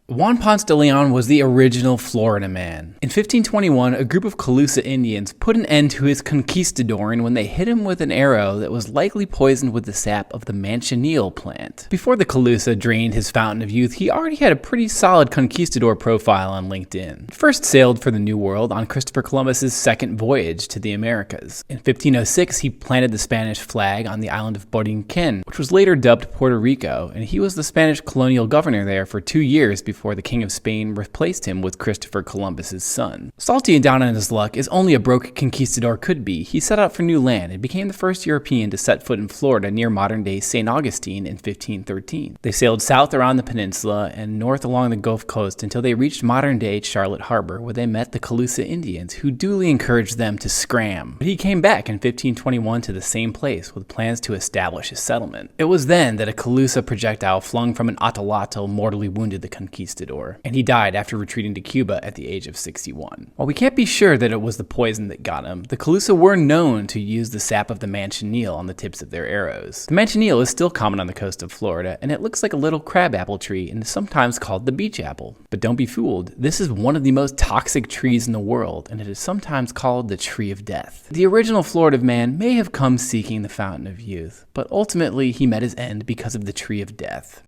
Juan Ponce de Leon was the original Florida man. In 1521, a group of Calusa Indians put an end to his conquistadoring when they hit him with an arrow that was likely poisoned with the sap of the manchineel plant. Before the Calusa drained his fountain of youth, he already had a pretty solid conquistador profile on LinkedIn. He first sailed for the New World on Christopher Columbus's second voyage to the Americas. In 1506, he planted the Spanish flag on the island of Borinquen, which was later dubbed Puerto Rico, and he was the Spanish colonial governor there for 2 years before the King of Spain replaced him with Christopher Columbus's son. Salty and down on his luck, as only a broke conquistador could be, he set out for new land and became the first European to set foot in Florida near modern-day St. Augustine in 1513. They sailed south around the peninsula and north along the Gulf Coast until they reached modern-day Charlotte Harbor, where they met the Calusa Indians, who duly encouraged them to scram. But he came back in 1521 to the same place with plans to establish a settlement. It was then that a Calusa projectile flung from an atalato mortally wounded the conquistador, and he died after retreating to Cuba at the age of 61. While we can't be sure that it was the poison that got him, the Calusa were known to use the sap of the manchineel on the tips of their arrows. The manchineel is still common on the coast of Florida, and it looks like a little crabapple tree and is sometimes called the beach apple. But don't be fooled, this is one of the most toxic trees in the world, and it is sometimes called the tree of death. The original Florida man may have come seeking the fountain of youth, but ultimately he met his end because of the tree of death.